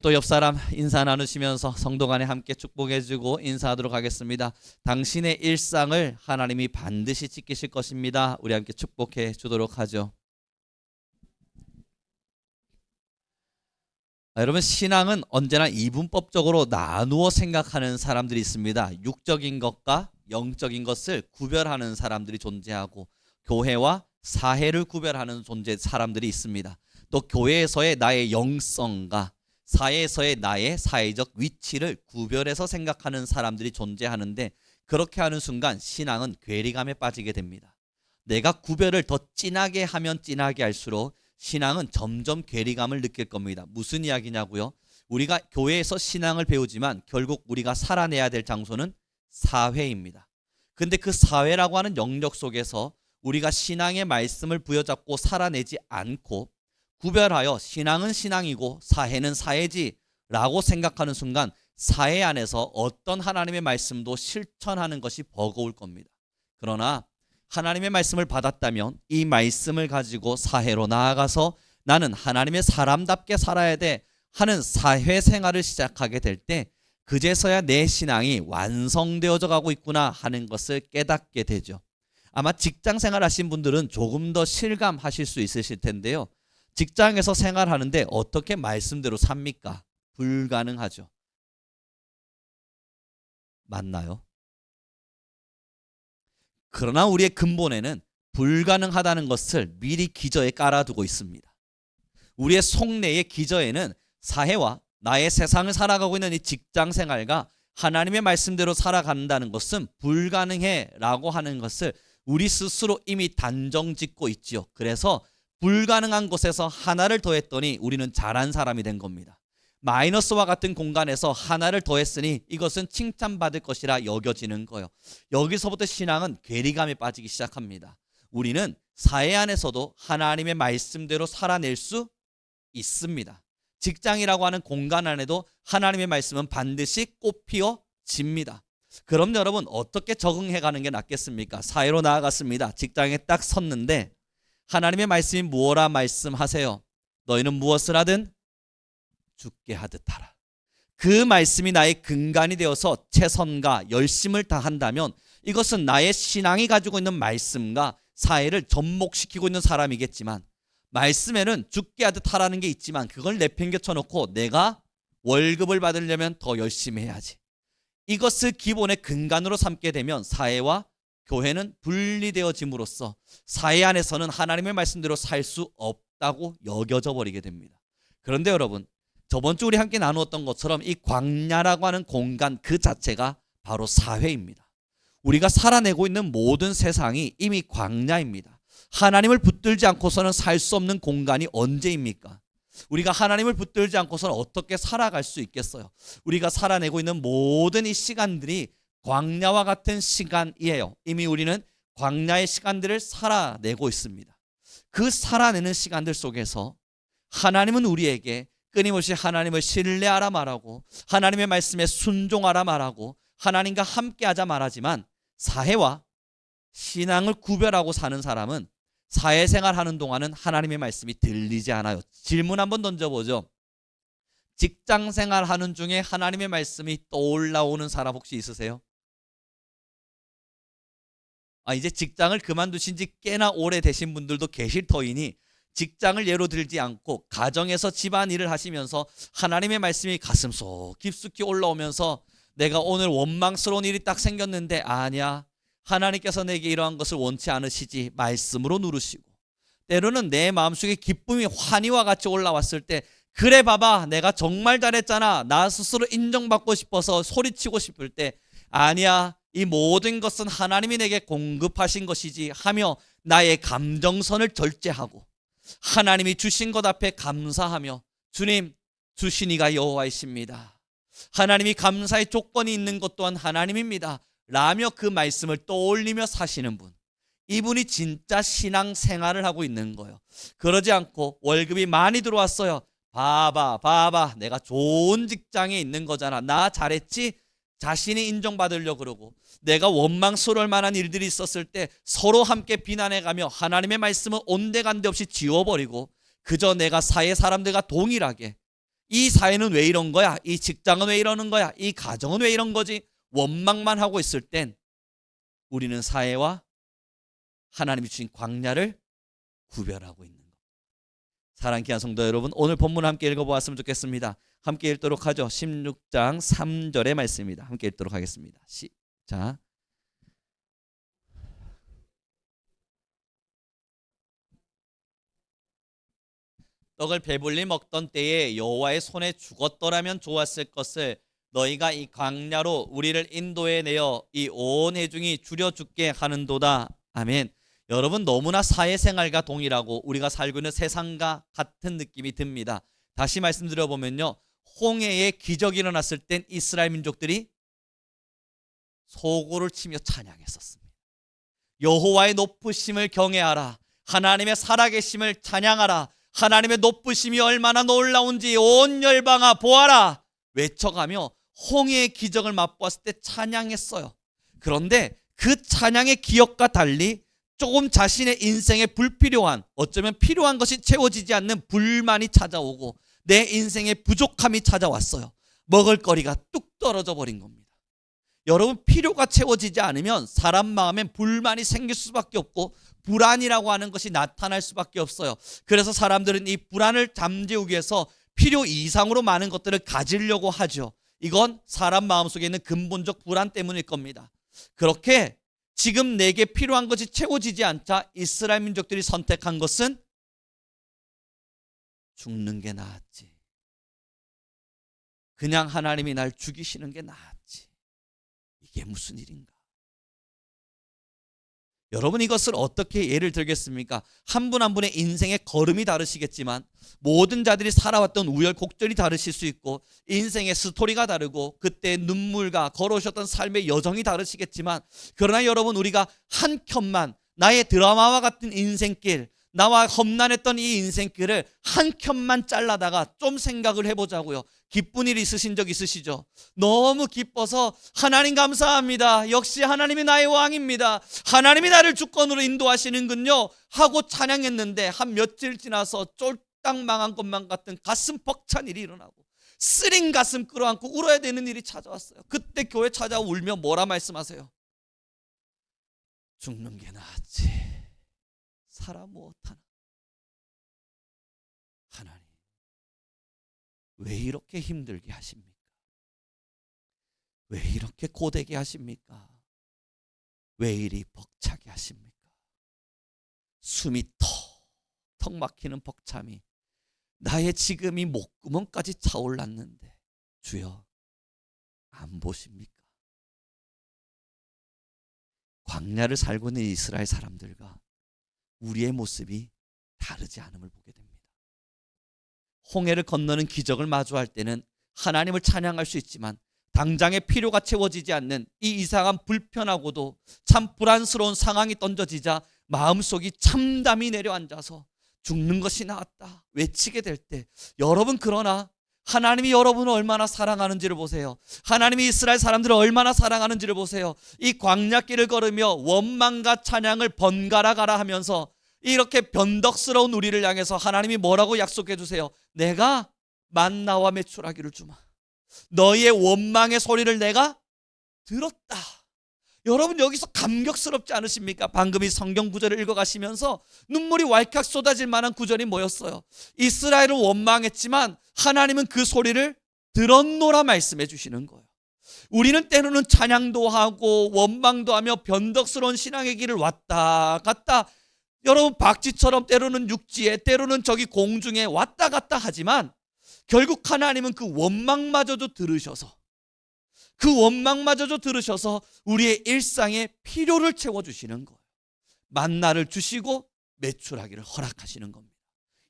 또 옆 사람 인사 나누시면서 성도 간에 함께 축복해주고 인사하도록 하겠습니다. 당신의 일상을 하나님이 반드시 지키실 것입니다. 우리 함께 축복해 주도록 하죠. 여러분, 신앙은 언제나 이분법적으로 나누어 생각하는 사람들이 있습니다. 육적인 것과 영적인 것을 구별하는 사람들이 존재하고, 교회와 사회를 구별하는 사람들이 있습니다. 또 교회에서의 나의 영성과 사회에서의 나의 사회적 위치를 구별해서 생각하는 사람들이 존재하는데, 그렇게 하는 순간 신앙은 괴리감에 빠지게 됩니다. 내가 구별을 더 진하게 하면 진하게 할수록 신앙은 점점 괴리감을 느낄 겁니다. 무슨 이야기냐고요? 우리가 교회에서 신앙을 배우지만 결국 우리가 살아내야 될 장소는 사회입니다. 근데 그 사회라고 하는 영역 속에서 우리가 신앙의 말씀을 부여잡고 살아내지 않고 구별하여 신앙은 신앙이고 사회는 사회지 라고 생각하는 순간 사회 안에서 어떤 하나님의 말씀도 실천하는 것이 버거울 겁니다. 그러나 하나님의 말씀을 받았다면 이 말씀을 가지고 사회로 나아가서 나는 하나님의 사람답게 살아야 돼 하는 사회생활을 시작하게 될 때 그제서야 내 신앙이 완성되어져 가고 있구나 하는 것을 깨닫게 되죠. 아마 직장생활 하신 분들은 조금 더 실감하실 수 있으실 텐데요. 직장에서 생활하는데 어떻게 말씀대로 삽니까? 불가능하죠. 맞나요? 그러나 우리의 근본에는 불가능하다는 것을 미리 기저에 깔아두고 있습니다. 우리의 속내의 기저에는 사회와 나의 세상을 살아가고 있는 이 직장생활과 하나님의 말씀대로 살아간다는 것은 불가능해 라고 하는 것을 우리 스스로 이미 단정짓고 있지요. 그래서 불가능한 곳에서 하나를 더했더니 우리는 잘한 사람이 된 겁니다. 마이너스와 같은 공간에서 하나를 더했으니 이것은 칭찬받을 것이라 여겨지는 거예요. 여기서부터 신앙은 괴리감에 빠지기 시작합니다. 우리는 사회 안에서도 하나님의 말씀대로 살아낼 수 있습니다. 직장이라고 하는 공간 안에도 하나님의 말씀은 반드시 꽃피어집니다. 그럼 여러분 어떻게 적응해가는 게 낫겠습니까? 사회로 나아갔습니다. 직장에 딱 섰는데 하나님의 말씀이 무엇라 말씀하세요? 너희는 무엇을 하든 죽게 하듯 하라. 그 말씀이 나의 근간이 되어서 최선과 열심을 다한다면 이것은 나의 신앙이 가지고 있는 말씀과 사회를 접목시키고 있는 사람이겠지만, 말씀에는 죽게 하듯 하라는 게 있지만 그걸 내팽개쳐 놓고 내가 월급을 받으려면 더 열심히 해야지, 이것을 기본의 근간으로 삼게 되면 사회와 교회는 분리되어짐으로써 사회 안에서는 하나님의 말씀대로 살 수 없다고 여겨져 버리게 됩니다. 그런데 여러분, 저번 주 우리 함께 나누었던 것처럼 이 광야라고 하는 공간 그 자체가 바로 사회입니다. 우리가 살아내고 있는 모든 세상이 이미 광야입니다. 하나님을 붙들지 않고서는 살 수 없는 공간이 언제입니까? 우리가 하나님을 붙들지 않고서는 어떻게 살아갈 수 있겠어요? 우리가 살아내고 있는 모든 이 시간들이 광야와 같은 시간이에요. 이미 우리는 광야의 시간들을 살아내고 있습니다. 그 살아내는 시간들 속에서 하나님은 우리에게 끊임없이 하나님을 신뢰하라 말하고 하나님의 말씀에 순종하라 말하고 하나님과 함께하자 말하지만, 사회와 신앙을 구별하고 사는 사람은 사회생활하는 동안은 하나님의 말씀이 들리지 않아요. 질문 한번 던져보죠. 직장생활하는 중에 하나님의 말씀이 떠올라오는 사람 혹시 있으세요? 이제 직장을 그만두신 지 꽤나 오래되신 분들도 계실 터이니 직장을 예로 들지 않고 가정에서 집안일을 하시면서 하나님의 말씀이 가슴속 깊숙이 올라오면서 내가 오늘 원망스러운 일이 딱 생겼는데 아니야, 하나님께서 내게 이러한 것을 원치 않으시지 말씀으로 누르시고, 때로는 내 마음속에 기쁨이 환희와 같이 올라왔을 때 그래 봐봐 내가 정말 잘했잖아, 나 스스로 인정받고 싶어서 소리치고 싶을 때 아니야, 이 모든 것은 하나님이 내게 공급하신 것이지 하며 나의 감정선을 절제하고 하나님이 주신 것 앞에 감사하며 주님 주신 이가 여호와이십니다, 하나님이 감사의 조건이 있는 것 또한 하나님입니다 라며 그 말씀을 떠올리며 사시는 분, 이분이 진짜 신앙생활을 하고 있는 거예요. 그러지 않고 월급이 많이 들어왔어요, 봐봐 내가 좋은 직장에 있는 거잖아, 나 잘했지, 자신이 인정받으려고 그러고, 내가 원망스러울 만한 일들이 있었을 때 서로 함께 비난해가며 하나님의 말씀은 온데간데 없이 지워버리고 그저 내가 사회 사람들과 동일하게 이 사회는 왜 이런 거야? 이 직장은 왜 이러는 거야? 이 가정은 왜 이런 거지? 원망만 하고 있을 땐 우리는 사회와 하나님이 주신 광야를 구별하고 있는 겁니다. 사랑하는 귀한 성도 여러분, 오늘 본문 함께 읽어보았으면 좋겠습니다. 함께 읽도록 하죠. 16장 3절의 말씀입니다. 함께 읽도록 하겠습니다. 시작. 떡을 배불리 먹던 때에 여호와의 손에 죽었더라면 좋았을 것을 너희가 이 광야로 우리를 인도해 내어 이 온 회중이 줄여 죽게 하는도다. 아멘. 여러분, 너무나 사회생활과 동일하고 우리가 살고 있는 세상과 같은 느낌이 듭니다. 다시 말씀드려보면요, 홍해에 기적이 일어났을 땐 이스라엘 민족들이 소고를 치며 찬양했었습니다. 여호와의 높으심을 경외하라, 하나님의 살아계심을 찬양하라, 하나님의 높으심이 얼마나 놀라운지 온 열방아 보아라 외쳐가며 홍해의 기적을 맛보았을 때 찬양했어요. 그런데 그 찬양의 기억과 달리 조금 자신의 인생에 불필요한, 어쩌면 필요한 것이 채워지지 않는 불만이 찾아오고 내 인생에 부족함이 찾아왔어요. 먹을거리가 뚝 떨어져 버린 겁니다. 여러분, 필요가 채워지지 않으면 사람 마음엔 불만이 생길 수밖에 없고 불안이라고 하는 것이 나타날 수밖에 없어요. 그래서 사람들은 이 불안을 잠재우기 위해서 필요 이상으로 많은 것들을 가지려고 하죠. 이건 사람 마음속에 있는 근본적 불안 때문일 겁니다. 그렇게 지금 내게 필요한 것이 채워지지 않자 이스라엘 민족들이 선택한 것은 죽는 게 나았지. 그냥 하나님이 날 죽이시는 게 나았지. 이게 무슨 일인가? 여러분, 이것을 어떻게 예를 들겠습니까? 한 분 한 분의 인생의 걸음이 다르시겠지만 모든 자들이 살아왔던 우열곡절이 다르실 수 있고 인생의 스토리가 다르고 그때 눈물과 걸어오셨던 삶의 여정이 다르시겠지만, 그러나 여러분, 우리가 한 켠만, 나의 드라마와 같은 인생길, 나와 험난했던 이 인생길을 한 켠만 잘라다가 좀 생각을 해보자고요. 기쁜 일 있으신 적 있으시죠? 너무 기뻐서 하나님 감사합니다, 역시 하나님이 나의 왕입니다, 하나님이 나를 주권으로 인도하시는군요 하고 찬양했는데 한 며칠 지나서 쫄딱 망한 것만 같은 가슴 벅찬 일이 일어나고 쓰린 가슴 끌어안고 울어야 되는 일이 찾아왔어요. 그때 교회 찾아와 울며 뭐라 말씀하세요? 죽는 게 낫지, 살아 무엇하나. 하나님, 왜 이렇게 힘들게 하십니까? 왜 이렇게 고되게 하십니까? 왜 이리 벅차게 하십니까? 숨이 턱턱 막히는 벅참이 나의 지금 이 목구멍까지 차올랐는데 주여, 안 보십니까? 광야를 살고 있는 이스라엘 사람들과 우리의 모습이 다르지 않음을 보게 됩니다. 홍해를 건너는 기적을 마주할 때는 하나님을 찬양할 수 있지만 당장의 필요가 채워지지 않는 이 이상한 불편하고도 참 불안스러운 상황이 던져지자 마음속이 참담히 내려앉아서 죽는 것이 나았다 외치게 될 때, 여러분, 그러나 하나님이 여러분을 얼마나 사랑하는지를 보세요. 하나님이 이스라엘 사람들을 얼마나 사랑하는지를 보세요. 이 광야길을 걸으며 원망과 찬양을 번갈아 가라 하면서 이렇게 변덕스러운 우리를 향해서 하나님이 뭐라고 약속해 주세요? 내가 만나와 메추라기를 주마. 너희의 원망의 소리를 내가 들었다. 여러분, 여기서 감격스럽지 않으십니까? 방금 이 성경 구절을 읽어가시면서 눈물이 왈칵 쏟아질 만한 구절이 뭐였어요? 이스라엘은 원망했지만 하나님은 그 소리를 들었노라 말씀해 주시는 거예요. 우리는 때로는 찬양도 하고 원망도 하며 변덕스러운 신앙의 길을 왔다 갔다, 여러분, 박쥐처럼 때로는 육지에 때로는 저기 공중에 왔다 갔다 하지만 결국 하나님은 그 원망마저도 들으셔서 우리의 일상의 필요를 채워주시는 거예요. 만나를 주시고 메추라기를 허락하시는 겁니다.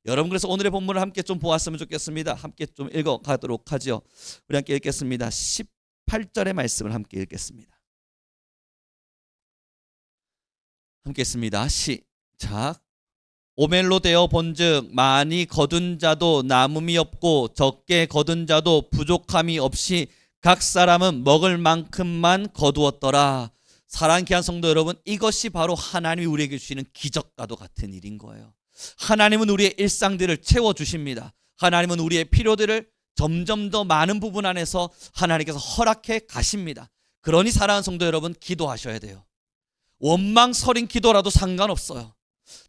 여러분, 그래서 오늘의 본문을 함께 좀 보았으면 좋겠습니다. 함께 좀 읽어가도록 하죠. 우리 함께 읽겠습니다. 18절의 말씀을 함께 읽겠습니다. 함께 읽습니다. 시작. 오멜로 되어 본즉 많이 거둔 자도 남음이 없고 적게 거둔 자도 부족함이 없이 각 사람은 먹을 만큼만 거두었더라. 사랑하는 귀한 성도 여러분, 이것이 바로 하나님이 우리에게 주시는 기적과도 같은 일인 거예요. 하나님은 우리의 일상들을 채워주십니다. 하나님은 우리의 필요들을 점점 더 많은 부분 안에서 하나님께서 허락해 가십니다. 그러니 사랑하는 성도 여러분, 기도하셔야 돼요. 원망설인 기도라도 상관없어요.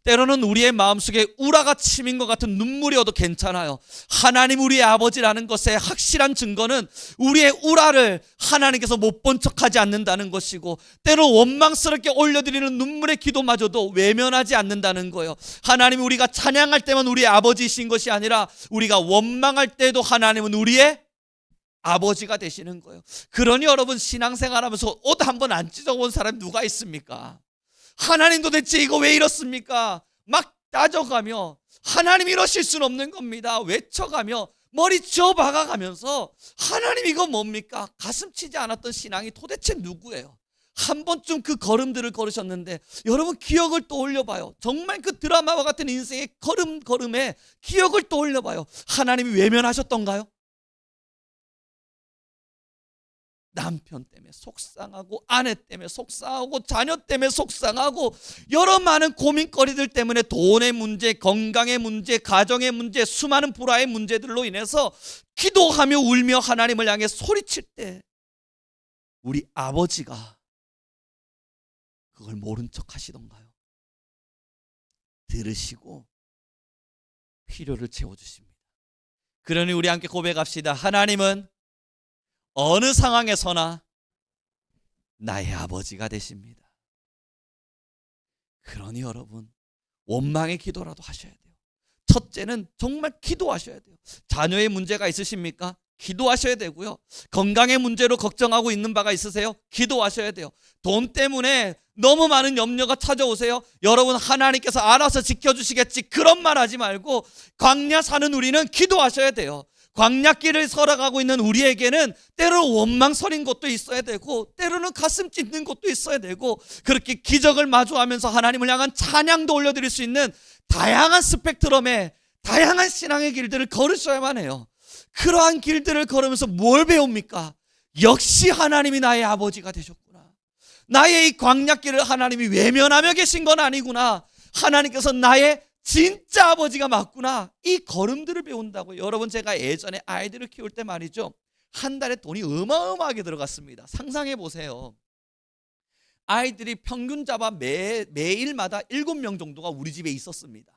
때로는 우리의 마음속에 우라가 치민 것 같은 눈물이 어도 괜찮아요. 하나님 우리의 아버지라는 것의 확실한 증거는 우리의 우라를 하나님께서 못 본 척하지 않는다는 것이고, 때로 원망스럽게 올려드리는 눈물의 기도마저도 외면하지 않는다는 거예요. 하나님 우리가 찬양할 때만 우리의 아버지이신 것이 아니라 우리가 원망할 때도 하나님은 우리의 아버지가 되시는 거예요. 그러니 여러분, 신앙생활하면서 옷 한 번 안 찢어본 사람 누가 있습니까? 하나님 도대체 이거 왜 이렇습니까? 막 따져가며 하나님 이러실 수는 없는 겁니다. 외쳐가며 머리 쥐어 박아가면서 하나님 이거 뭡니까? 가슴 치지 않았던 신앙이 도대체 누구예요? 한 번쯤 그 걸음들을 걸으셨는데 여러분 기억을 떠올려봐요. 정말 그 드라마와 같은 인생의 걸음에 기억을 떠올려봐요. 하나님이 외면하셨던가요? 남편 때문에 속상하고, 아내 때문에 속상하고, 자녀 때문에 속상하고, 여러 많은 고민거리들 때문에 돈의 문제, 건강의 문제, 가정의 문제, 수많은 불화의 문제들로 인해서 기도하며 울며 하나님을 향해 소리칠 때 우리 아버지가 그걸 모른 척 하시던가요? 들으시고 필요를 채워주십니다. 그러니 우리 함께 고백합시다. 하나님은 어느 상황에서나 나의 아버지가 되십니다. 그러니 여러분, 원망의 기도라도 하셔야 돼요. 첫째는 정말 기도하셔야 돼요. 자녀의 문제가 있으십니까? 기도하셔야 되고요. 건강의 문제로 걱정하고 있는 바가 있으세요? 기도하셔야 돼요. 돈 때문에 너무 많은 염려가 찾아오세요? 여러분, 하나님께서 알아서 지켜주시겠지 그런 말 하지 말고 광야 사는 우리는 기도하셔야 돼요. 광야길을 걸어가고 있는 우리에게는 때로 원망설인 것도 있어야 되고, 때로는 가슴 찢는 것도 있어야 되고, 그렇게 기적을 마주하면서 하나님을 향한 찬양도 올려드릴 수 있는 다양한 스펙트럼의 다양한 신앙의 길들을 걸으셔야만 해요. 그러한 길들을 걸으면서 뭘 배웁니까? 역시 하나님이 나의 아버지가 되셨구나. 나의 이 광야길을 하나님이 외면하며 계신 건 아니구나. 하나님께서 나의 진짜 아버지가 맞구나. 이 걸음들을 배운다고요. 여러분, 제가 예전에 아이들을 키울 때 말이죠, 한 달에 돈이 어마어마하게 들어갔습니다. 상상해 보세요. 아이들이 평균 잡아 매일마다 7명 정도가 우리 집에 있었습니다.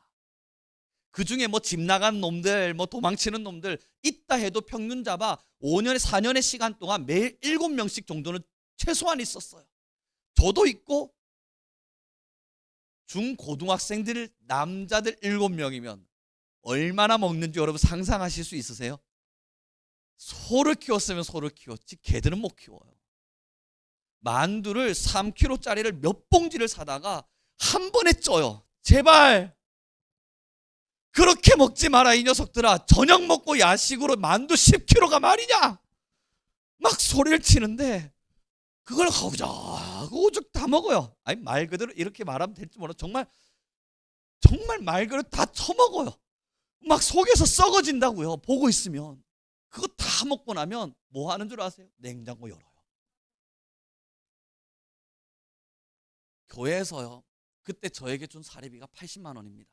그 중에 뭐 집 나간 놈들, 뭐 도망치는 놈들 있다 해도 평균 잡아 5년에 4년의 시간 동안 매일 7명씩 정도는 최소한 있었어요. 저도 있고, 중고등학생들 남자들 7명이면 얼마나 먹는지 여러분 상상하실 수 있으세요? 소를 키웠으면 소를 키웠지 개들은 못 키워요. 만두를 3kg짜리를 몇 봉지를 사다가 한 번에 쪄요. 제발 그렇게 먹지 마라 이 녀석들아. 저녁 먹고 야식으로 만두 10kg가 말이냐 막 소리를 치는데 그걸 오죽 다 먹어요. 아니, 말 그대로 이렇게 말하면 될지 몰라. 정말 말 그대로 다 처먹어요. 막 속에서 썩어진다고요. 보고 있으면. 그거 다 먹고 나면 뭐 하는 줄 아세요? 냉장고 열어요. 교회에서요, 그때 저에게 준 사례비가 80만 원입니다.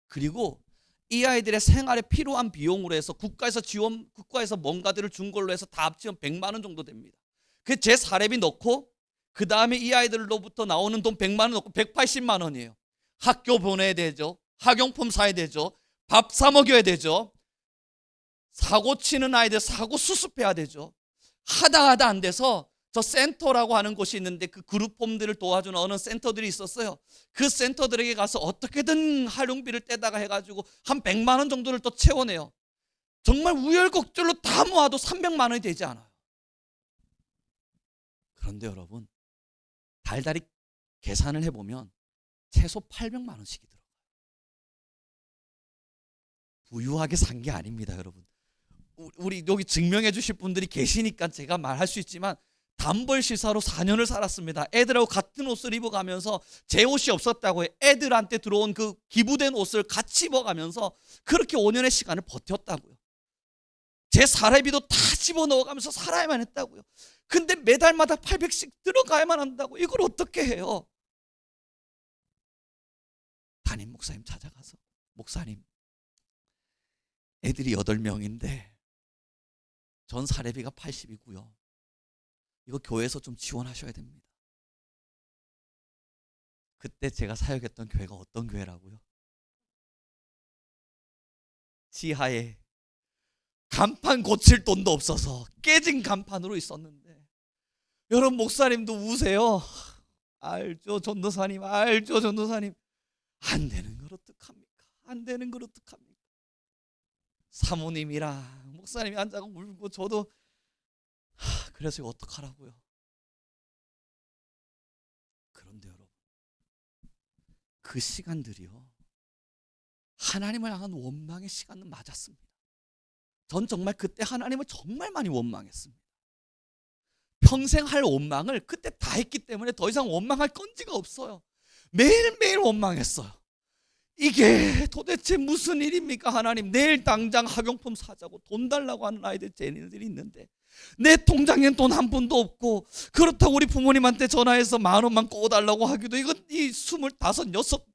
그리고 이 아이들의 생활에 필요한 비용으로 해서 국가에서 뭔가들을 준 걸로 해서 다 합치면 100만 원 정도 됩니다. 그 제 사례비 넣고 그 다음에 이 아이들로부터 나오는 돈 100만 원 넣고 180만 원이에요. 학교 보내야 되죠. 학용품 사야 되죠. 밥 사 먹여야 되죠. 사고 치는 아이들 사고 수습해야 되죠. 하다 안 돼서 저 센터라고 하는 곳이 있는데 그 그룹홈들을 도와주는 어느 센터들이 있었어요. 그 센터들에게 가서 어떻게든 활용비를 떼다가 해가지고 한 100만 원 정도를 또 채워내요. 정말 우열곡절로 다 모아도 300만 원이 되지 않아요. 그런데 여러분, 달달이 계산을 해보면 최소 800만 원씩이 들어가요. 부유하게 산 게 아닙니다, 여러분. 우리 여기 증명해 주실 분들이 계시니까 제가 말할 수 있지만 단벌 시사로 4년을 살았습니다. 애들하고 같은 옷을 입어가면서 제 옷이 없었다고 애들한테 들어온 그 기부된 옷을 같이 입어가면서 그렇게 5년의 시간을 버텼다고요. 제 사례비도 다 집어넣어가면서 살아야만 했다고요. 근데 매달마다 800씩 들어가야만 한다고. 이걸 어떻게 해요? 담임 목사님 찾아가서, 목사님, 애들이 8명인데 전 사례비가 80이고요. 이거 교회에서 좀 지원하셔야 됩니다. 그때 제가 사역했던 교회가 어떤 교회라고요? 지하에 간판 고칠 돈도 없어서 깨진 간판으로 있었는데, 여러분 목사님도 우세요. 알죠 전도사님, 알죠 전도사님. 안 되는 걸 어떡합니까? 안 되는 걸 어떡합니까? 사모님이랑 목사님이 앉아서 울고 저도 그래서 이거 어떡하라고요? 그런데 여러분, 그 시간들이요, 하나님을 향한 원망의 시간은 맞았습니다. 전 정말 그때 하나님을 정말 많이 원망했습니다. 평생 할 원망을 그때 다 했기 때문에 더 이상 원망할 건지가 없어요. 매일매일 원망했어요. 이게 도대체 무슨 일입니까? 하나님, 내일 당장 학용품 사자고 돈 달라고 하는 아이들, 쟤네들이 있는데 내 통장엔 돈 한 푼도 없고, 그렇다고 우리 부모님한테 전화해서 10,000원만 꿔달라고 하기도, 이건 이 25, 6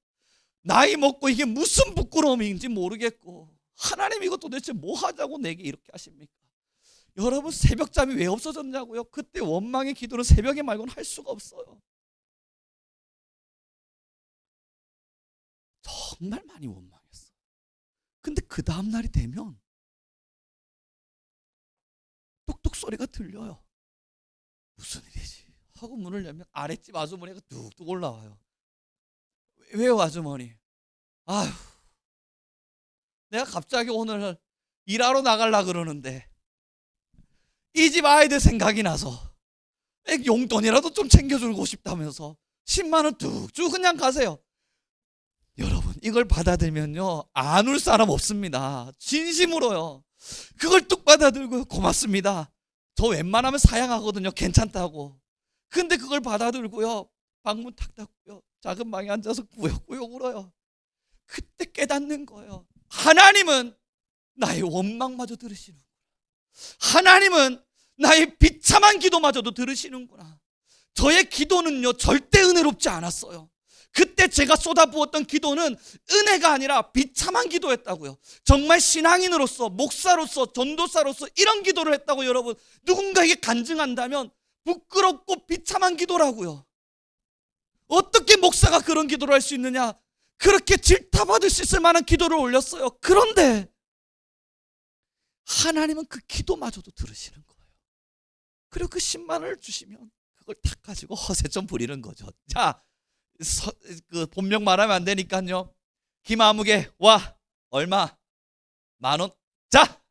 나이 먹고 이게 무슨 부끄러움인지 모르겠고, 하나님 이거 도대체 뭐 하자고 내게 이렇게 하십니까? 여러분, 새벽잠이 왜 없어졌냐고요? 그때 원망의 기도는 새벽에 말고는 할 수가 없어요. 정말 많이 원망했어요. 근데 그 다음 날이 되면 뚝뚝 소리가 들려요. 무슨 일이지 하고 문을 열면 아랫집 아주머니가 뚝뚝 올라와요. 왜요 아주머니? 아휴, 내가 갑자기 오늘 일하러 나가려고 그러는데 이 집 아이들 생각이 나서 용돈이라도 좀 챙겨주고 싶다면서 10만 원 뚝뚝 그냥 가세요. 여러분, 이걸 받아들면요, 안 울 사람 없습니다. 진심으로요. 그걸 뚝 받아들고 고맙습니다, 저 웬만하면 사양하거든요, 괜찮다고. 근데 그걸 받아들고요, 방문 탁 닫고요, 작은 방에 앉아서 꾸역꾸역 울어요. 그때 깨닫는 거예요. 하나님은 나의 원망마저 들으시는구나. 하나님은 나의 비참한 기도마저도 들으시는구나. 저의 기도는요, 절대 은혜롭지 않았어요. 그때 제가 쏟아부었던 기도는 은혜가 아니라 비참한 기도였다고요. 정말 신앙인으로서, 목사로서, 전도사로서 이런 기도를 했다고 여러분, 누군가에게 간증한다면 부끄럽고 비참한 기도라고요. 어떻게 목사가 그런 기도를 할 수 있느냐? 그렇게 질타받을 수 있을 만한 기도를 올렸어요. 그런데 하나님은 그 기도마저도 들으시는 거예요. 그리고 그 10만 원을 주시면 그걸 탁 가지고 허세 좀 부리는 거죠. 자, 그 본명 말하면 안 되니까요. 김아무개, 와, 얼마? 10,000원. 자,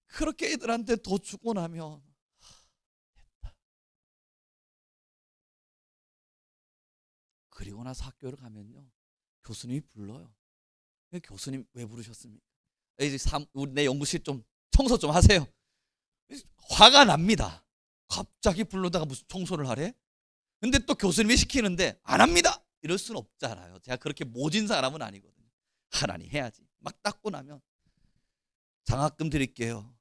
그렇게 애들한테 더 주고 나면 됐다. 그리고 나서 학교를 가면요, 교수님이 불러요. 교수님 왜 부르셨습니까? 내 연구실 좀 청소 좀 하세요. 화가 납니다. 갑자기 불러다가 무슨 청소를 하래? 근데 또 교수님이 시키는데 안 합니다, 이럴 수는 없잖아요. 제가 그렇게 모진 사람은 아니거든요. 하나님 해야지. 막 닦고 나면 장학금 드릴게요,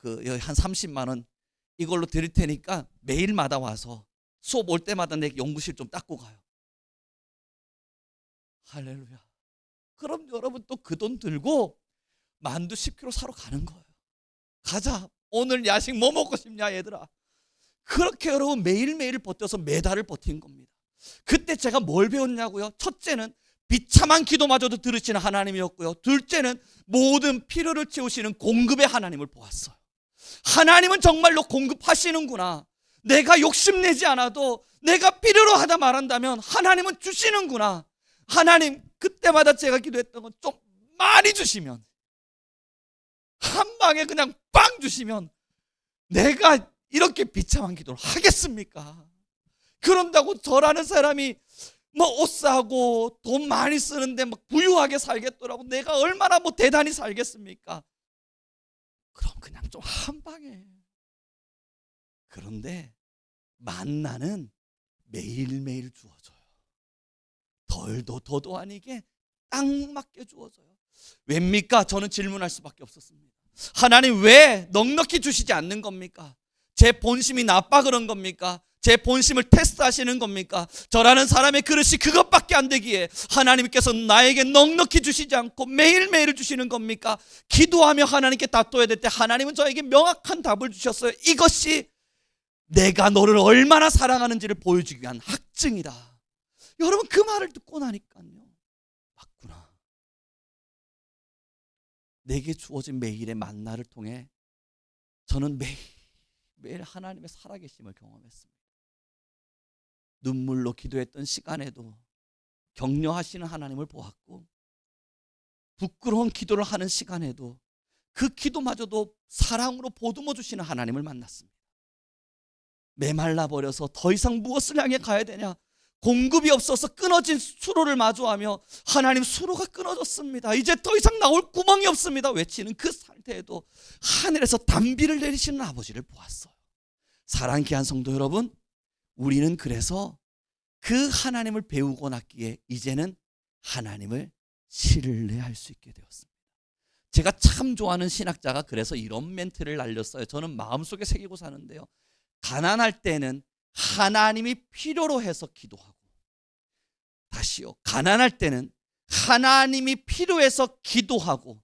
한 30만 원 이걸로 드릴 테니까 매일마다 와서 수업 올 때마다 내 연구실 좀 닦고 가요. 할렐루야. 그럼 여러분 또 그 돈 들고 만두 10kg 사러 가는 거예요. 가자, 오늘 야식 뭐 먹고 싶냐 얘들아. 그렇게 여러분 매일매일 버텨서 매달을 버틴 겁니다. 그때 제가 뭘 배웠냐고요? 첫째는 비참한 기도마저도 들으시는 하나님이었고요, 둘째는 모든 필요를 채우시는 공급의 하나님을 보았어요. 하나님은 정말로 공급하시는구나. 내가 욕심내지 않아도 내가 필요로 하다 말한다면 하나님은 주시는구나. 하나님, 그때마다 제가 기도했던 건 좀 많이 주시면, 한 방에 그냥 빵 주시면 내가 이렇게 비참한 기도를 하겠습니까? 그런다고 저라는 사람이 뭐 옷 사고 돈 많이 쓰는데 막 부유하게 살겠더라고 내가 얼마나 뭐 대단히 살겠습니까? 그럼 그냥 좀 한 방에. 그런데 만나는 매일매일 주어져요. 덜도 더도 아니게 딱 맞게 주어져요. 왜입니까? 저는 질문할 수밖에 없었습니다. 하나님 왜 넉넉히 주시지 않는 겁니까? 제 본심이 나빠 그런 겁니까? 제 본심을 테스트하시는 겁니까? 저라는 사람의 그릇이 그것밖에 안 되기에 하나님께서 나에게 넉넉히 주시지 않고 매일매일 주시는 겁니까? 기도하며 하나님께 다퉈야 될 때 하나님은 저에게 명확한 답을 주셨어요. 이것이 내가 너를 얼마나 사랑하는지를 보여주기 위한 학증이다. 여러분, 그 말을 듣고 나니까요, 맞구나. 내게 주어진 매일의 만나를 통해 저는 매일 하나님의 살아계심을 경험했습니다. 눈물로 기도했던 시간에도 격려하시는 하나님을 보았고, 부끄러운 기도를 하는 시간에도 그 기도마저도 사랑으로 보듬어 주시는 하나님을 만났습니다. 메말라 버려서 더 이상 무엇을 향해 가야 되냐, 공급이 없어서 끊어진 수로를 마주하며 하나님, 수로가 끊어졌습니다, 이제 더 이상 나올 구멍이 없습니다 외치는 그 상태에도 하늘에서 단비를 내리시는 아버지를 보았어요. 사랑하는 귀한 성도 여러분, 우리는 그래서 그 하나님을 배우고 났기에 이제는 하나님을 신뢰할 수 있게 되었습니다. 제가 참 좋아하는 신학자가 그래서 이런 멘트를 날렸어요. 저는 마음속에 새기고 사는데요, 가난할 때는 하나님이 필요로 해서 기도하고, 다시요, 가난할 때는 하나님이 필요해서 기도하고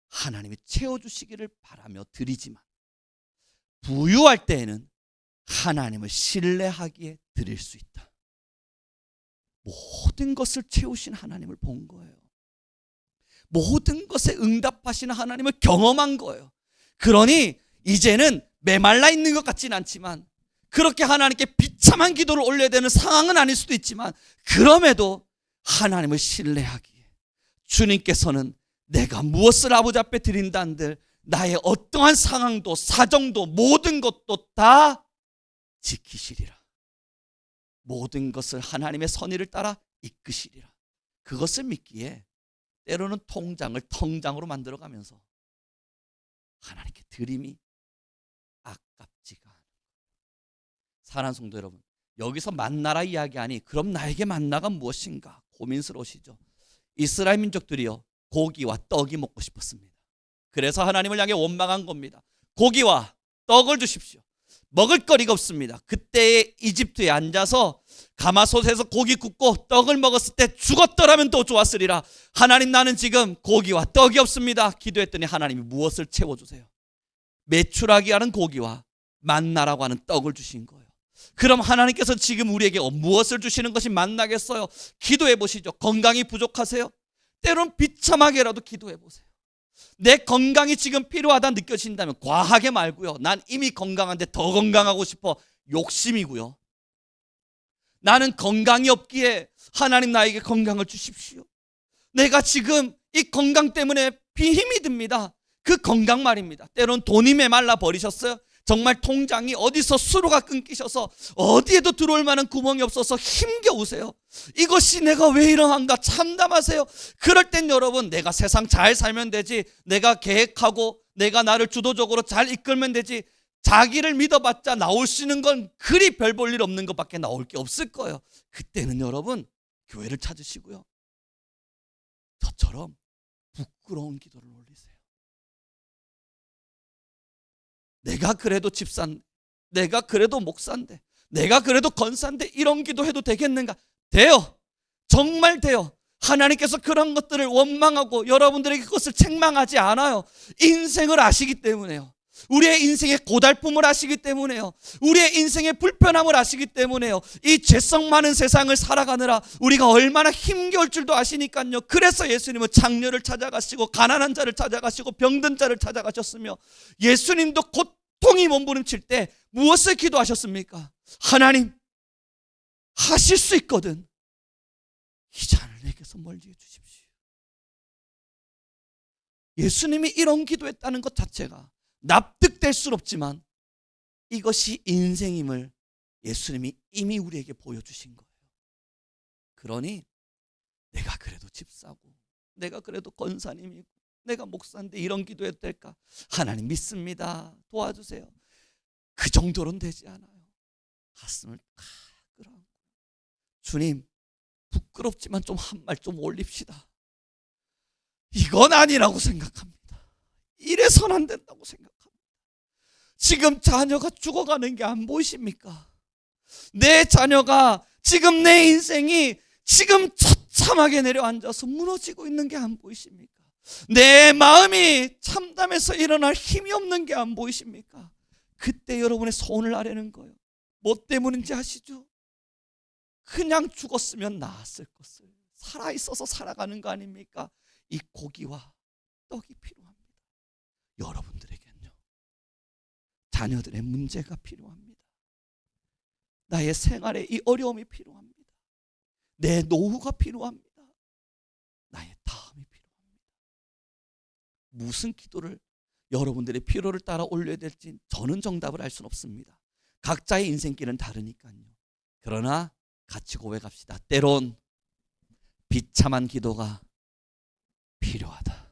하나님이 채워주시기를 바라며 드리지만, 부유할 때에는 하나님을 신뢰하기에 드릴 수 있다. 모든 것을 채우신 하나님을 본 거예요. 모든 것에 응답하시는 하나님을 경험한 거예요. 그러니 이제는 메말라 있는 것 같지는 않지만, 그렇게 하나님께 비참한 기도를 올려야 되는 상황은 아닐 수도 있지만, 그럼에도 하나님을 신뢰하기에 주님께서는 내가 무엇을 아버지 앞에 드린다 한들 나의 어떠한 상황도 사정도 모든 것도 다 지키시리라. 모든 것을 하나님의 선의를 따라 이끄시리라. 그것을 믿기에 때로는 통장을 텅장으로 만들어가면서 하나님께 드림이 아깝지가 않아요. 사랑하는 성도 여러분, 여기서 만나라 이야기하니 그럼 나에게 만나가 무엇인가 고민스러우시죠? 이스라엘 민족들이요, 고기와 떡이 먹고 싶었습니다. 그래서 하나님을 향해 원망한 겁니다. 고기와 떡을 주십시오. 먹을 거리가 없습니다. 그때의 이집트에 앉아서 가마솥에서 고기 굽고 떡을 먹었을 때 죽었더라면 더 좋았으리라. 하나님, 나는 지금 고기와 떡이 없습니다. 기도했더니 하나님이 무엇을 채워주세요? 메추라기 하는 고기와 만나라고 하는 떡을 주신 거예요. 그럼 하나님께서 지금 우리에게 무엇을 주시는 것이 만나겠어요? 기도해 보시죠. 건강이 부족하세요? 때론 비참하게라도 기도해 보세요. 내 건강이 지금 필요하다 느껴진다면 과하게 말고요, 난 이미 건강한데 더 건강하고 싶어, 욕심이고요. 나는 건강이 없기에 하나님 나에게 건강을 주십시오. 내가 지금 이 건강 때문에 힘이 듭니다. 그 건강 말입니다. 때론 돈이 메말라 버리셨어요? 정말 통장이 어디서 수로가 끊기셔서 어디에도 들어올 만한 구멍이 없어서 힘겨우세요? 이것이 내가 왜 이러한가 참담하세요? 그럴 땐 여러분, 내가 세상 잘 살면 되지, 내가 계획하고 내가 나를 주도적으로 잘 이끌면 되지, 자기를 믿어봤자 나올 수 있는 건 그리 별 볼 일 없는 것밖에 나올 게 없을 거예요. 그때는 여러분, 교회를 찾으시고요, 저처럼 부끄러운 기도를 올리세요. 내가 그래도 집사인데, 내가 그래도 목사인데, 내가 그래도 권사인데 이런 기도해도 되겠는가? 돼요. 정말 돼요. 하나님께서 그런 것들을 원망하고 여러분들에게 그것을 책망하지 않아요. 인생을 아시기 때문에요. 우리의 인생의 고달픔을 아시기 때문에요. 우리의 인생의 불편함을 아시기 때문에요. 이 죄성 많은 세상을 살아가느라 우리가 얼마나 힘겨울 줄도 아시니까요. 그래서 예수님은 장녀를 찾아가시고 가난한 자를 찾아가시고 병든 자를 찾아가셨으며, 예수님도 고통이 몸부림칠 때 무엇을 기도하셨습니까? 하나님, 하실 수 있거든 이 잔을 내게서 멀리 해주십시오. 예수님이 이런 기도했다는 것 자체가 납득될 수 없지만 이것이 인생임을 예수님이 이미 우리에게 보여주신 거예요. 그러니 내가 그래도 집사고, 내가 그래도 권사님이고, 내가 목사인데 이런 기도해도 될까? 하나님 믿습니다, 도와주세요. 그 정도로는 되지 않아요. 가슴을 탁 끌어안고, 주님, 부끄럽지만 좀 한 말 좀 올립시다. 이건 아니라고 생각합니다. 이래선 안 된다고 생각합니다. 지금 자녀가 죽어가는 게 안 보이십니까? 내 자녀가 지금 내 인생이 지금 처참하게 내려앉아서 무너지고 있는 게 안 보이십니까? 내 마음이 참담해서 일어날 힘이 없는 게 안 보이십니까? 그때 여러분의 손을 아래는 거예요. 뭐 때문인지 아시죠? 그냥 죽었으면 나았을 것을 살아있어서 살아가는 거 아닙니까? 이 고기와 떡이 필요합니다. 여러분들에겐요, 자녀들의 문제가 필요합니다. 나의 생활에 이 어려움이 필요합니다. 내 노후가 필요합니다. 나의 다음이 필요합니다. 무슨 기도를 여러분들의 필요를 따라 올려야 될지 저는 정답을 알 수는 없습니다. 각자의 인생길은 다르니까요. 그러나 같이 고백합시다. 때론 비참한 기도가 필요하다.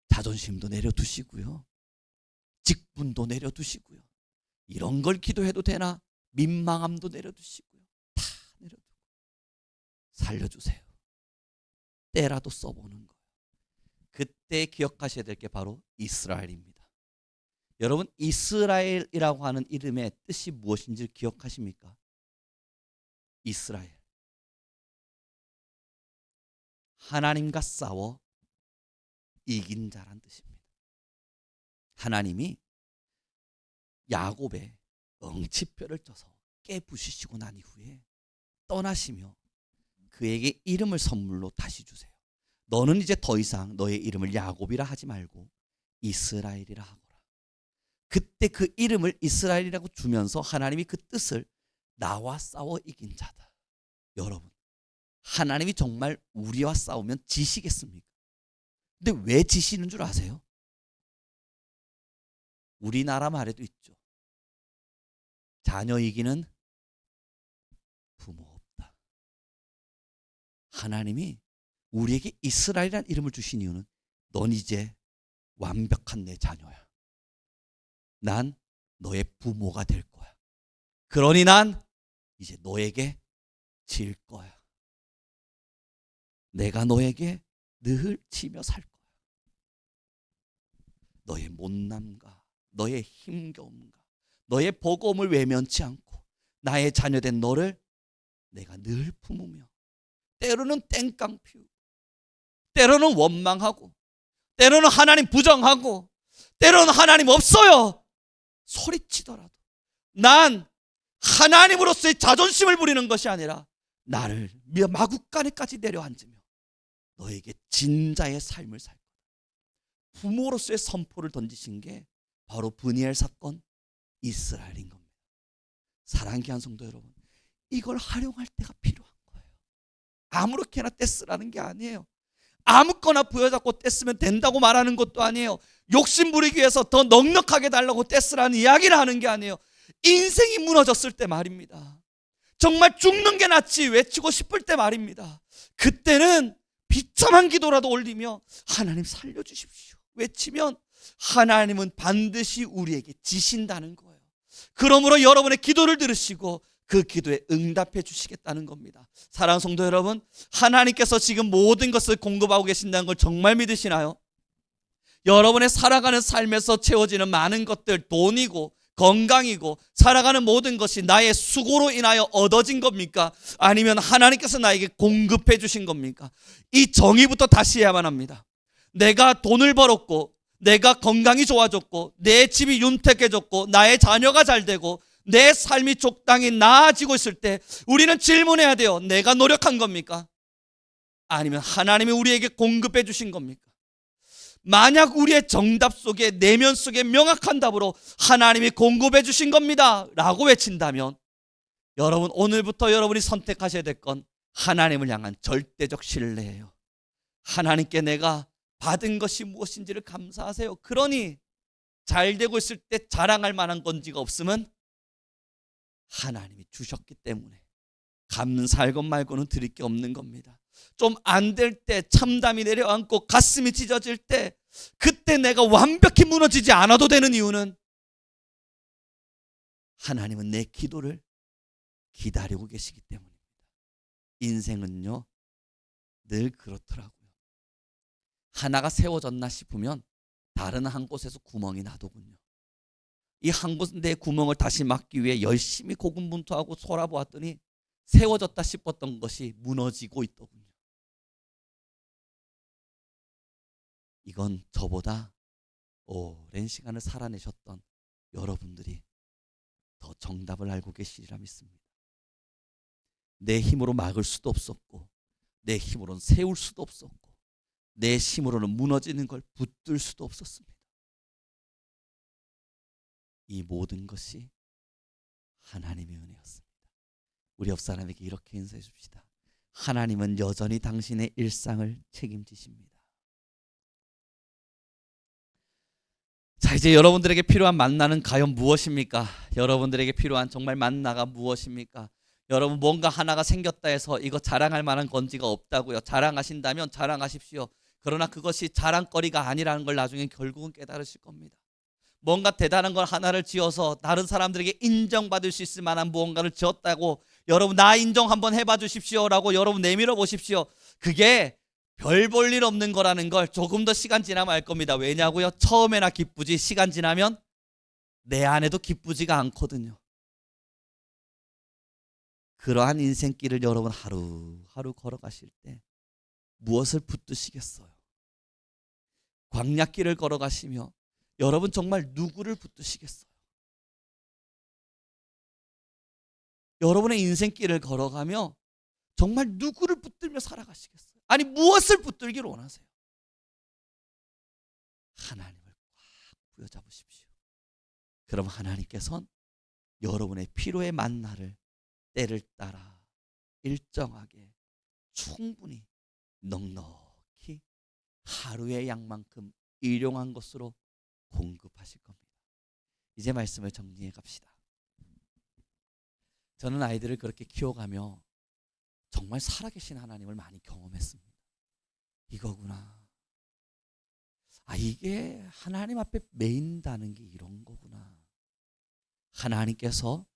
자존심도 내려두시고요, 직분도 내려두시고요, 이런 걸 기도해도 되나 민망함도 내려두시고요, 다 내려두고 살려주세요. 때라도 써보는 거예요. 그때 기억하셔야 될 게 바로 이스라엘입니다. 여러분, 이스라엘이라고 하는 이름의 뜻이 무엇인지 기억하십니까? 이스라엘, 하나님과 싸워 이긴 자란 뜻입니다. 하나님이 야곱의 엉치뼈를 쪄서 깨부시시고 난 이후에 떠나시며 그에게 이름을 선물로 다시 주세요. 너는 이제 더 이상 너의 이름을 야곱이라 하지 말고 이스라엘이라 하거라. 그때 그 이름을 이스라엘이라고 주면서 하나님이 그 뜻을 나와 싸워 이긴 자다. 여러분, 하나님이 정말 우리와 싸우면 지시겠습니까? 근데 왜 지시는 줄 아세요? 우리나라 말에도 있죠. 자녀 이기는 부모 없다. 하나님이 우리에게 이스라엘이라는 이름을 주신 이유는 넌 이제 완벽한 내 자녀야. 난 너의 부모가 될 거야. 그러니 난 이제 너에게 질 거야. 내가 너에게 늘 치며 살 거야. 너의 못남과 너의 힘겨움과 너의 버거움을 외면치 않고 나의 자녀된 너를 내가 늘 품으며, 때로는 땡깡 피우고, 때로는 원망하고, 때로는 하나님 부정하고, 때로는 하나님 없어요 소리치더라도 난 하나님으로서의 자존심을 부리는 것이 아니라 나를 마구간에까지 내려앉으며 너에게 진자의 삶을 살 거다. 부모로서의 선포를 던지신 게 바로 브니엘 사건, 이스라엘인 겁니다. 사랑하는 귀한 성도 여러분, 이걸 활용할 때가 필요한 거예요. 아무렇게나 떼쓰라는 게 아니에요. 아무거나 부여잡고 떼쓰면 된다고 말하는 것도 아니에요. 욕심 부리기 위해서 더 넉넉하게 달라고 떼쓰라는 이야기를 하는 게 아니에요. 인생이 무너졌을 때 말입니다. 정말 죽는 게 낫지 외치고 싶을 때 말입니다. 그때는 비참한 기도라도 올리며 하나님 살려주십시오 외치면 하나님은 반드시 우리에게 지신다는 거예요. 그러므로 여러분의 기도를 들으시고 그 기도에 응답해 주시겠다는 겁니다. 사랑하는 성도 여러분, 하나님께서 지금 모든 것을 공급하고 계신다는 걸 정말 믿으시나요? 여러분의 살아가는 삶에서 채워지는 많은 것들, 돈이고 건강이고 살아가는 모든 것이 나의 수고로 인하여 얻어진 겁니까? 아니면 하나님께서 나에게 공급해 주신 겁니까? 이 정의부터 다시 해야만 합니다. 내가 돈을 벌었고, 내가 건강이 좋아졌고, 내 집이 윤택해졌고, 나의 자녀가 잘 되고, 내 삶이 적당히 나아지고 있을 때 우리는 질문해야 돼요. 내가 노력한 겁니까? 아니면 하나님이 우리에게 공급해 주신 겁니까? 만약 우리의 정답 속에, 내면 속에 명확한 답으로 하나님이 공급해 주신 겁니다 라고 외친다면, 여러분 오늘부터 여러분이 선택하셔야 될 건 하나님을 향한 절대적 신뢰예요. 하나님께 내가 받은 것이 무엇인지를 감사하세요. 그러니 잘 되고 있을 때 자랑할 만한 건지가 없으면 하나님이 주셨기 때문에 감사할 것 말고는 드릴 게 없는 겁니다. 좀 안 될 때, 참담이 내려앉고 가슴이 찢어질 때, 그때 내가 완벽히 무너지지 않아도 되는 이유는 하나님은 내 기도를 기다리고 계시기 때문입니다. 인생은요 늘 그렇더라고요. 하나가 세워졌나 싶으면 다른 한 곳에서 구멍이 나더군요. 이 한 군데 구멍을 다시 막기 위해 열심히 고군분투하고 돌아보았더니 세워졌다 싶었던 것이 무너지고 있더군요. 이건 저보다 오랜 시간을 살아내셨던 여러분들이 더 정답을 알고 계시리라 믿습니다. 내 힘으로 막을 수도 없었고, 내 힘으로는 세울 수도 없었고, 내 힘으로는 무너지는 걸 붙들 수도 없었습니다. 이 모든 것이 하나님의 은혜였습니다. 우리 옆 사람에게 이렇게 인사해 줍시다. 하나님은 여전히 당신의 일상을 책임지십니다. 자, 이제 여러분들에게 필요한 만나는 과연 무엇입니까? 여러분들에게 필요한 정말 만나가 무엇입니까? 여러분, 뭔가 하나가 생겼다 해서 이거 자랑할 만한 건지가 없다고요. 자랑하신다면 자랑하십시오. 그러나 그것이 자랑거리가 아니라는 걸 나중에 결국은 깨달으실 겁니다. 뭔가 대단한 걸 하나를 지어서 다른 사람들에게 인정받을 수 있을 만한 무언가를 지었다고 여러분 나 인정 한번 해봐 주십시오라고 여러분 내밀어 보십시오. 그게 별 볼 일 없는 거라는 걸 조금 더 시간 지나면 알 겁니다. 왜냐고요? 처음에나 기쁘지 시간 지나면 내 안에도 기쁘지가 않거든요. 그러한 인생길을 여러분 하루하루 걸어가실 때 무엇을 붙드시겠어요? 광야길을 걸어가시며 여러분 정말 누구를 붙드시겠어요? 여러분의 인생길을 걸어가며 정말 누구를 붙들며 살아가시겠어요? 아니 무엇을 붙들기를 원하세요? 하나님을 꽉 부여잡으십시오. 그럼 하나님께서는 여러분의 필요의 만나를 때를 따라 일정하게 충분히 넉넉히 하루의 양만큼 일용한 것으로 공급하실 겁니다. 이제 말씀을 정리해 갑시다. 저는 아이들을 그렇게 키워가며 정말 살아계신 하나님을 많이 경험했습니다. 이거구나. 이게 하나님 앞에 매인다는 게 이런 거구나. 하나님께서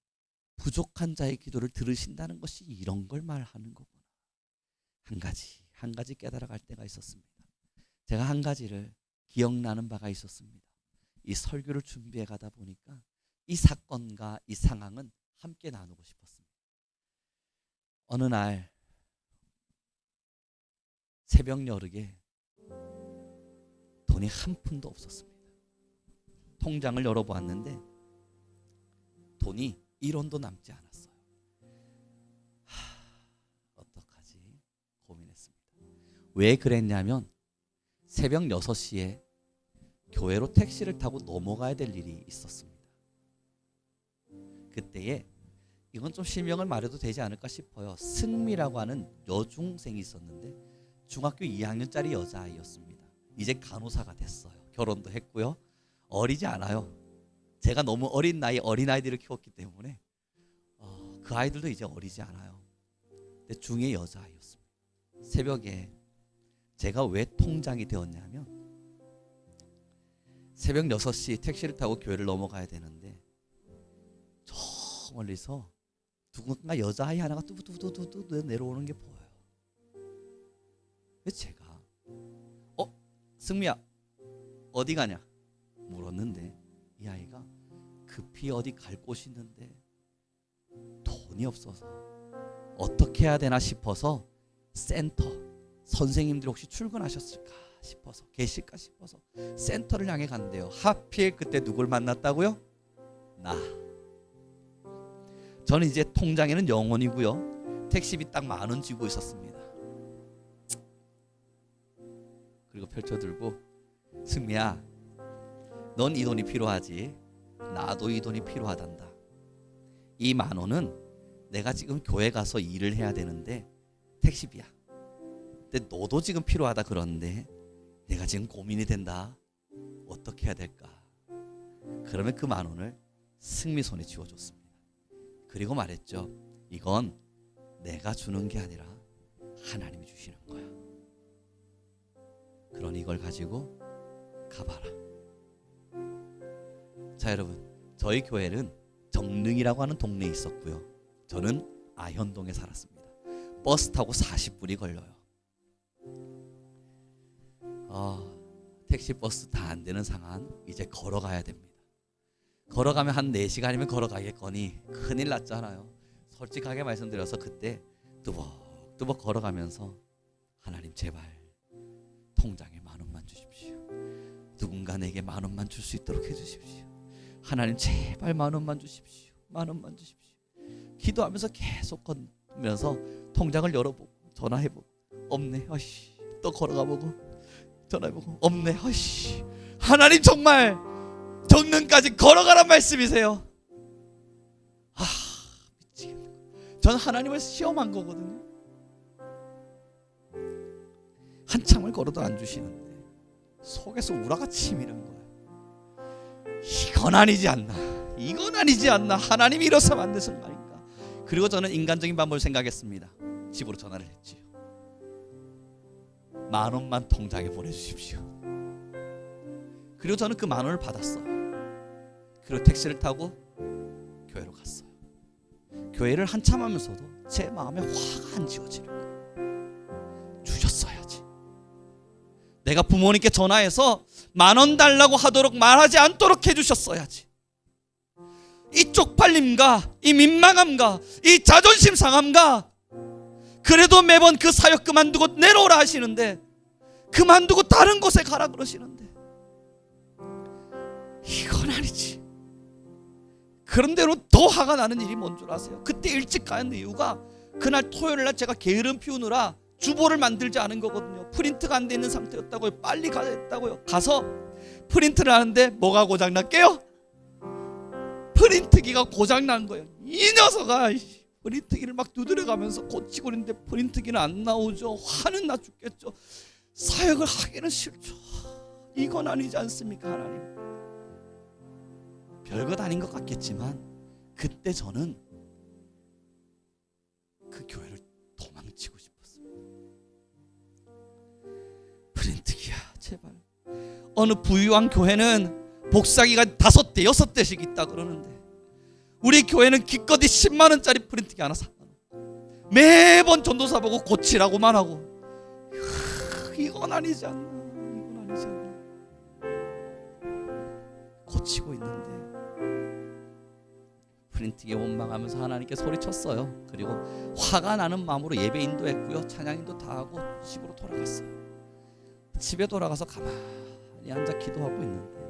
부족한 자의 기도를 들으신다는 것이 이런 걸 말하는 거구나. 한 가지 깨달아갈 때가 있었습니다. 제가 한 가지를 기억나는 바가 있었습니다. 이 설교를 준비해 가다 보니까 이 사건과 이 상황은 함께 나누고 싶었습니다. 어느 날 새벽 여르게 돈이 한 푼도 없었습니다. 통장을 열어보았는데 돈이 1원도 남지 않았어요. 어떡하지? 고민했습니다. 왜 그랬냐면 새벽 6시에 교회로 택시를 타고 넘어가야 될 일이 있었습니다. 그때에 이건 좀 실명을 말해도 되지 않을까 싶어요. 승미라고 하는 여중생이 있었는데 중학교 2학년짜리 여자아이였습니다. 이제 간호사가 됐어요. 결혼도 했고요. 어리지 않아요. 제가 너무 어린 나이 어린아이들을 키웠기 때문에 그 아이들도 이제 어리지 않아요. 근데 중의 여자아이였습니다. 새벽에 제가 왜 통장이 되었냐면 새벽 6시 택시를 타고 교회를 넘어가야 되는데 저 멀리서 누군가 여자아이 하나가 뚜두두두두 내려오는 게 보여요. 그래서 제가 승미야 어디 가냐 물었는데 이 아이가 급히 어디 갈 곳이 있는데 돈이 없어서 어떻게 해야 되나 싶어서 센터 선생님들 혹시 출근하셨을까 싶어서 계실까 싶어서 센터를 향해 간대요. 하필 그때 누굴 만났다고요? 나. 저는 이제 통장에는 0원이고요. 택시비 딱 10,000원 쥐고 있었습니다. 그리고 펼쳐들고 승미야 넌 이 돈이 필요하지. 나도 이 돈이 필요하단다. 이 10,000원은 내가 지금 교회 가서 일을 해야 되는데 택시비야. 근데 너도 지금 필요하다 그러는데 내가 지금 고민이 된다. 어떻게 해야 될까? 그러면 그 10,000원을 승미 손에 쥐어줬습니다. 그리고 말했죠. 이건 내가 주는 게 아니라 하나님이 주시는 거야. 그러니 이걸 가지고 가봐라. 자 여러분, 저희 교회는 정릉이라고 하는 동네에 있었고요. 저는 아현동에 살았습니다. 버스 타고 40분이 걸려요. 택시 버스 다 안 되는 상황, 이제 걸어가야 됩니다. 걸어가면 한 4시간이면 걸어가겠거니 큰일 났잖아요. 솔직하게 말씀드려서 그때 뚜벅뚜벅 걸어가면서 하나님 제발 통장에 10,000원만 주십시오. 누군가 내게 10,000원만 줄 수 있도록 해주십시오. 하나님 제발 10,000원만 주십시오. 10,000원만 주십시오. 기도하면서 계속 걷면서 통장을 열어보고 전화해보고 없네. 아이씨. 또 걸어가보고 전화해보고 없네. 아이씨. 하나님 정말 정릉까지 걸어가란 말씀이세요. 아 미치겠네. 전 하나님을 시험한 거거든요. 한참을 걸어도 안 주시는데 속에서 우라가 치미는 거예요. 이건 아니지 않나. 이건 아니지 않나. 하나님이 이러서면 안 되는 거 아닌가. 그리고 저는 인간적인 방법을 생각했습니다. 집으로 전화를 했지요. 10,000원만 통장에 보내주십시오. 그리고 저는 그 10,000원을 받았어요. 그리고 택시를 타고 교회로 갔어요. 교회를 한참 하면서도 제 마음에 화가 안 지워지는 거예요. 주셨어야지. 내가 부모님께 전화해서 10,000원 달라고 하도록 말하지 않도록 해주셨어야지. 이 쪽팔림과 이 민망함과 이 자존심 상함과 그래도 매번 그 사역 그만두고 내려오라 하시는데 그만두고 다른 곳에 가라 그러시는데 이건 아니지. 그런데로 더 화가 나는 일이 뭔 줄 아세요? 그때 일찍 가는 이유가 그날 토요일날 제가 게으름 피우느라 주보를 만들지 않은 거거든요. 프린트가 안 돼 있는 상태였다고요. 빨리 가야 했다고요. 가서 프린트를 하는데 뭐가 고장났게요? 프린트기가 고장난 거예요. 이 녀석아 프린트기를 막 두드려가면서 고치고 있는데 프린트기는 안 나오죠. 화는 나 죽겠죠. 사역을 하기는 싫죠. 이건 아니지 않습니까 하나님? 별것 아닌 것 같겠지만 그때 저는 그 교회를 도망치고 싶었습니다. 프린트기야 제발. 어느 부유한 교회는 복사기가 5대 6대씩 있다 그러는데 우리 교회는 기껏이 10만원짜리 프린트기 하나 사놓고 매번 전도사 보고 고치라고만 하고 이건 아니지 않나. 이건 아니지 않나. 고치고 있는데 프린트기에 원망하면서 하나님께 소리쳤어요. 그리고 화가 나는 마음으로 예배 인도했고요. 찬양 인도 다 하고 집으로 돌아갔어요. 집에 돌아가서 가만히 앉아 기도하고 있는데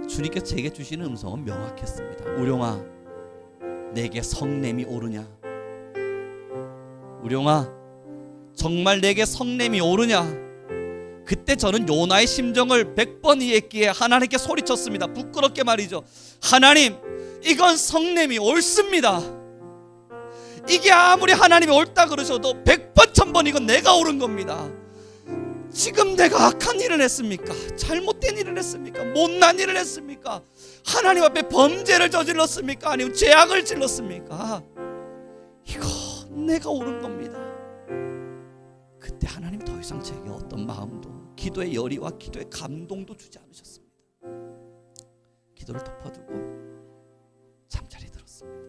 주님께서 제게 주시는 음성은 명확했습니다. 우룡아 내게 성냄이 오르냐? 우룡아 정말 내게 성냄이 오르냐? 그때 저는 요나의 심정을 100번 이해했기에 하나님께 소리쳤습니다. 부끄럽게 말이죠. 하나님 이건 성냄이 옳습니다. 이게 아무리 하나님이 옳다 그러셔도 100번 1000번 이건 내가 옳은 겁니다. 지금 내가 악한 일을 했습니까? 잘못된 일을 했습니까? 못난 일을 했습니까? 하나님 앞에 범죄를 저질렀습니까? 아니면 죄악을 질렀습니까? 이건 내가 옳은 겁니다. 그때 하나님 더 이상 제게 어떤 마음도 기도의 열의와 기도의 감동도 주지 않으셨습니다. 기도를 덮어두고 잠자리 들었습니다.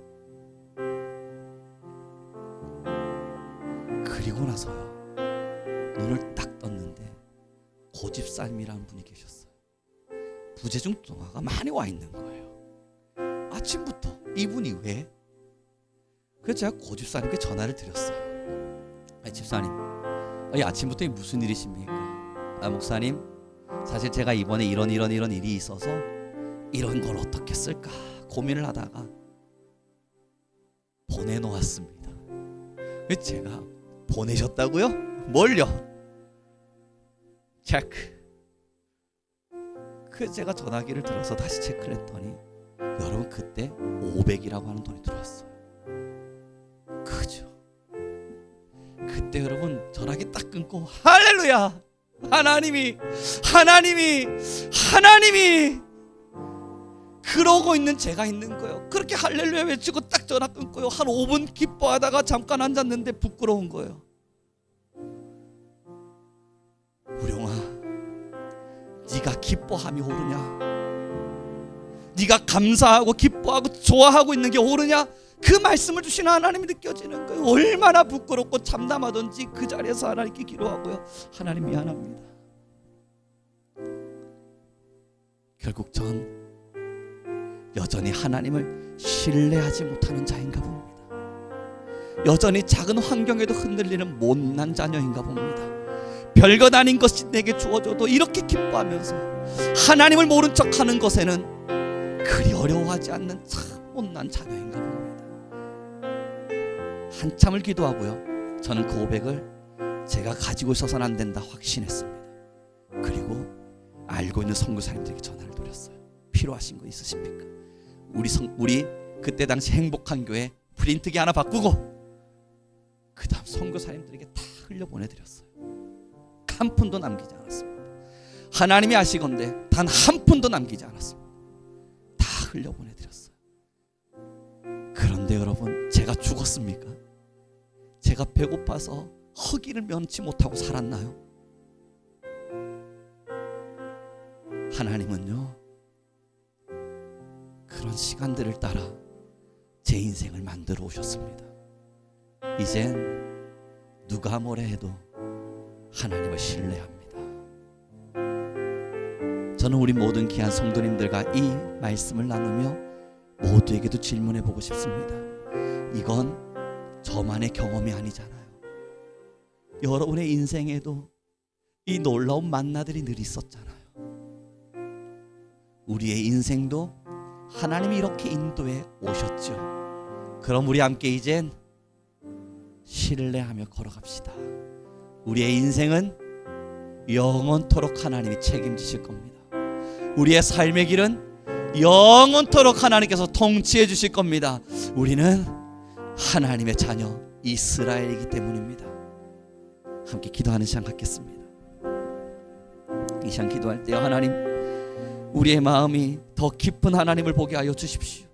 그리고 나서요 눈을 딱 떴는데 고집사님이라는 분이 계셨어요. 부재중 전화가 많이 와 있는 거예요. 아침부터 이분이 왜? 그래서 제가 고집사님께 전화를 드렸어요. 아니 집사님 아침부터 무슨 일이십니까? 목사님 사실 제가 이번에 이런 일이 있어서 이런 걸 어떻게 쓸까 고민을 하다가 보내놓았습니다. 제가 보내셨다고요? 뭘요? 체크. 그 제가 전화기를 들어서 다시 체크를 했더니 여러분 그때 500이라고 하는 돈이 들어왔어요. 그죠? 그때 여러분 전화기 딱 끊고 할렐루야! 하나님이 그러고 있는 제가 있는 거예요. 그렇게 할렐루야 외치고 딱 전화 끊고요. 한 5분 기뻐하다가 잠깐 앉았는데 부끄러운 거예요. 우룡아, 네가 기뻐함이 옳으냐? 네가 감사하고 기뻐하고 좋아하고 있는 게 옳으냐? 그 말씀을 주시는 하나님이 느껴지는 거예요. 얼마나 부끄럽고 참담하던지 그 자리에서 하나님께 기도하고요. 하나님 미안합니다. 결국 전 여전히 하나님을 신뢰하지 못하는 자인가 봅니다. 여전히 작은 환경에도 흔들리는 못난 자녀인가 봅니다. 별것 아닌 것이 내게 주어져도 이렇게 기뻐하면서 하나님을 모른 척하는 것에는 그리 어려워하지 않는 참 못난 자녀인가 봅니다. 한참을 기도하고요, 저는 그 고백을 제가 가지고 있어서는 안 된다 확신했습니다. 그리고 알고 있는 선교사님들에게 전화를 드렸어요. 필요하신 거 있으십니까? 우리 그때 당시 행복한 교회 프린트기 하나 바꾸고 그 다음 선교사님들에게 다 흘려보내드렸어요. 한 푼도 남기지 않았습니다. 하나님이 아시건대 단 한 푼도 남기지 않았습니다. 다 흘려보내드렸어요. 그런데 여러분, 제가 죽었습니까? 제가 배고파서 허기를 면치 못하고 살았나요? 하나님은요, 그런 시간들을 따라 제 인생을 만들어 오셨습니다. 이젠 누가 뭐래 해도 하나님을 신뢰합니다. 저는 우리 모든 귀한 성도님들과 이 말씀을 나누며 모두에게도 질문해 보고 싶습니다. 이건 저만의 경험이 아니잖아요. 여러분의 인생에도 이 놀라운 만나들이 늘 있었잖아요. 우리의 인생도 하나님이 이렇게 인도해 오셨죠. 그럼 우리 함께 이젠 신뢰하며 걸어갑시다. 우리의 인생은 영원토록 하나님이 책임지실 겁니다. 우리의 삶의 길은 영원토록 하나님께서 통치해 주실 겁니다. 우리는 하나님의 자녀 이스라엘이기 때문입니다. 함께 기도하는 시간 갖겠습니다. 이 시간 기도할 때 하나님, 우리의 마음이 더 깊은 하나님을 보게 하여 주십시오.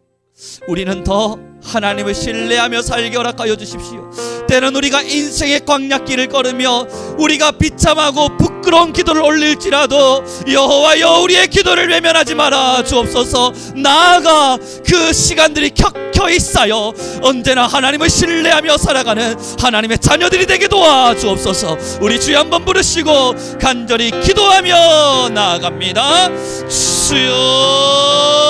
우리는 더 하나님을 신뢰하며 살게 허락하여 주십시오. 때는 우리가 인생의 광야길을 걸으며 우리가 비참하고 부끄러운 기도를 올릴지라도 여호와여, 우리의 기도를 외면하지 마라 주옵소서. 나아가 그 시간들이 켜켜이 쌓여 언제나 하나님을 신뢰하며 살아가는 하나님의 자녀들이 되게 도와주옵소서. 우리 주여 한번 부르시고 간절히 기도하며 나아갑니다. 주여.